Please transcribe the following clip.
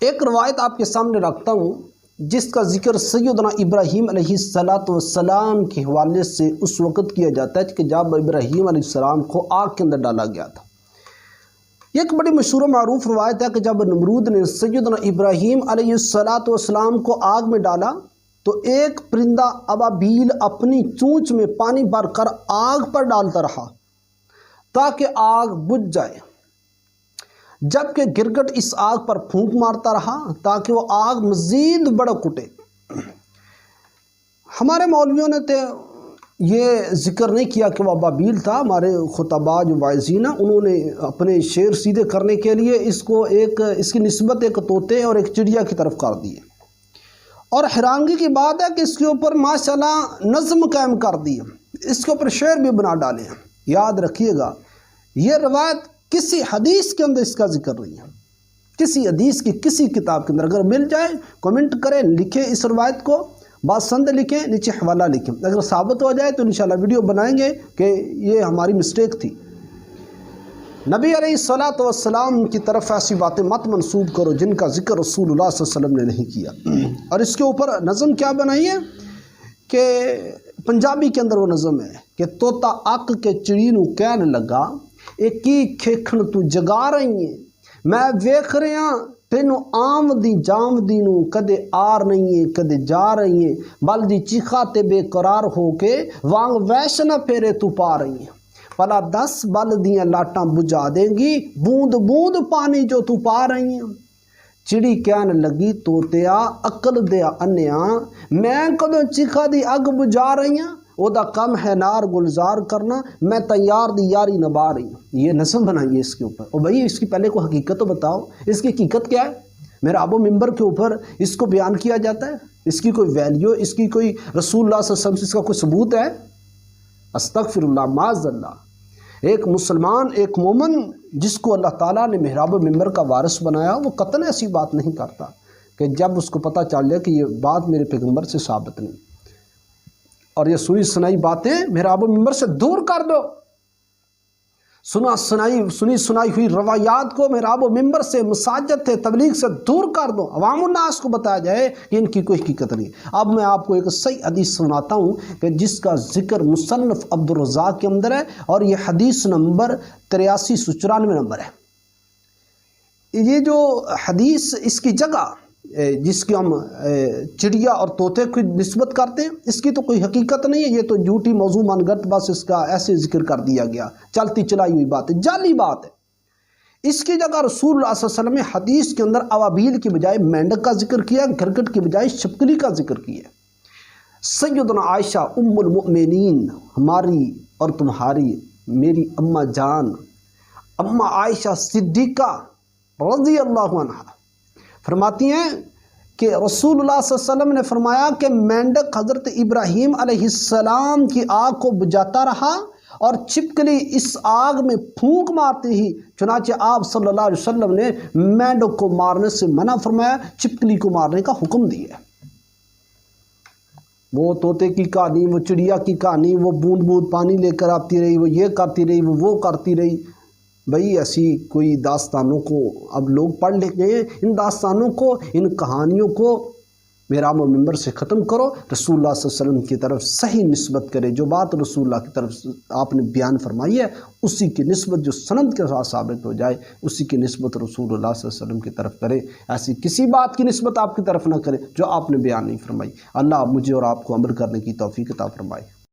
ایک روایت آپ کے سامنے رکھتا ہوں جس کا ذکر سیدنا ابراہیم علیہ السلام کے حوالے سے اس وقت کیا جاتا ہے کہ جب ابراہیم علیہ السلام کو آگ کے اندر ڈالا گیا تھا۔ یہ ایک بڑی مشہور و معروف روایت ہے کہ جب نمرود نے سیدنا ابراہیم علیہ السلام کو آگ میں ڈالا تو ایک پرندہ ابابیل اپنی چونچ میں پانی بھر کر آگ پر ڈالتا رہا تاکہ آگ بجھ جائے، جبکہ گرگٹ اس آگ پر پھونک مارتا رہا تاکہ وہ آگ مزید بڑک اٹھے۔ ہمارے مولویوں نے تو یہ ذکر نہیں کیا کہ وہ ابابیل تھا، ہمارے خطباء جو واعظین ہیں انہوں نے اپنے شعر سیدھے کرنے کے لیے اس کی نسبت ایک طوطے اور ایک چڑیا کی طرف کر دی ہے، اور حیرانگی کی بات ہے کہ اس کے اوپر ماشاءاللہ نظم قائم کر دی ہے، اس کے اوپر شعر بھی بنا ڈالے ہیں۔ یاد رکھیے گا یہ روایت کسی حدیث کے اندر اس کا ذکر نہیں ہے، کسی حدیث کی کسی کتاب کے اندر۔ اگر مل جائے کمنٹ کریں، لکھیں اس روایت کو، باسند لکھیں، نیچے حوالہ لکھیں۔ اگر ثابت ہو جائے تو انشاءاللہ ویڈیو بنائیں گے کہ یہ ہماری مسٹیک تھی۔ نبی علیہ السلام کی طرف ایسی باتیں مت منسوب کرو جن کا ذکر رسول اللہ صلی اللہ علیہ وسلم نے نہیں کیا۔ اور اس کے اوپر نظم کیا بنائی ہے کہ پنجابی کے اندر وہ نظم ہے کہ طوطا اک کے چڑی نو کہن لگا ایک ہی کھیکھن تو جگا رہی ہے، میں ویکھ رہا تینوں آمدی جامدی نو کدے آر نہیں ہے کدے جا رہی ہے، بل دی چیخا تے بے قرار ہو کے وانگ ویشنا پھیرے تو پا رہی ہیں، پلا 10 بل دیاں لاٹاں بجھا دیں گی بوند بوند پانی جو تو پا رہی ہیں۔ چڑی کہن لگی طوطیا عقل دیا انیا میں کدوں چیخا دی اگ بجھا رہی ہیں، او دا کم ہے نار گلزار کرنا میں تیار دی یاری نبھا رہی ہوں۔ یہ نظم بنائیے اس کے اوپر، اور بھائی اس کی پہلے کوئی حقیقت تو بتاؤ، اس کی حقیقت کیا ہے؟ میرا ابو ممبر کے اوپر اس کو بیان کیا جاتا ہے، اس کی کوئی ویلیو، اس کی کوئی رسول اللہ صلی اللہ علیہ وسلم سے اس کا کوئی ثبوت ہے؟ استغفر اللہ معاذ اللہ۔ ایک مسلمان، ایک مومن جس کو اللہ تعالیٰ نے محراب ممبر کا وارث بنایا، وہ قطعاً ایسی بات نہیں کرتا کہ جب اس کو پتہ چل جائے کہ یہ بات میرے پیغمبر سے ثابت نہیں، اور یہ سنی سنائی باتیں محراب ممبر سے دور کر دو۔ سنی سنائی ہوئی روایات کو محراب ممبر سے، مساجد سے، تبلیغ سے دور کر دو، عوام الناس کو بتایا جائے کہ ان کی کوئی حقیقت نہیں۔ اب میں آپ کو ایک صحیح حدیث سناتا ہوں کہ جس کا ذکر مصنف عبدالرزاق کے اندر ہے، اور یہ حدیث نمبر 8394 نمبر ہے۔ یہ جو حدیث، اس کی جگہ جس کی ہم چڑیا اور طوطے کی نسبت کرتے ہیں، اس کی تو کوئی حقیقت نہیں ہے، یہ تو جھوٹی موضوع من گھڑت، بس اس کا ایسے ذکر کر دیا گیا، چلتی چلائی ہوئی بات ہے، جعلی بات ہے۔ اس کی جگہ رسول اللہ صلی اللہ علیہ وسلم نے حدیث کے اندر ابابیل کی بجائے مینڈک کا ذکر کیا، گرگٹ کی بجائے چھپکلی کا ذکر کیا۔ سیدنا عائشہ ام المؤمنین، ہماری اور تمہاری میری اماں جان اماں عائشہ صدیقہ رضی اللہ عنہا فرماتی ہیں کہ رسول اللہ صلی اللہ علیہ وسلم نے فرمایا کہ مینڈک حضرت ابراہیم علیہ السلام کی آگ کو بجھاتا رہا اور چھپکلی اس آگ میں پھونک مارتی ہی، چنانچہ آپ صلی اللہ علیہ وسلم نے مینڈک کو مارنے سے منع فرمایا، چھپکلی کو مارنے کا حکم دیا۔ وہ طوطے کی کہانی، وہ چڑیا کی کہانی، وہ بوند بوند پانی لے کر آتی رہی، وہ یہ کرتی رہی، وہ کرتی رہی، بھئی ایسی کوئی داستانوں کو اب لوگ پڑھ لے گئے، ان داستانوں کو، ان کہانیوں کو محراب ممبر سے ختم کرو، رسول اللہ صلی اللہ علیہ وسلم کی طرف صحیح نسبت کرے، جو بات رسول اللہ کی طرف آپ نے بیان فرمائی ہے اسی کی نسبت جو سند کے ساتھ ثابت ہو جائے اسی کی نسبت رسول اللہ صلی اللہ علیہ وسلم کی طرف کرے، ایسی کسی بات کی نسبت آپ کی طرف نہ کرے جو آپ نے بیان نہیں فرمائی۔ اللہ مجھے اور آپ کو عمل کرنے کی توفیق عطا فرمائے۔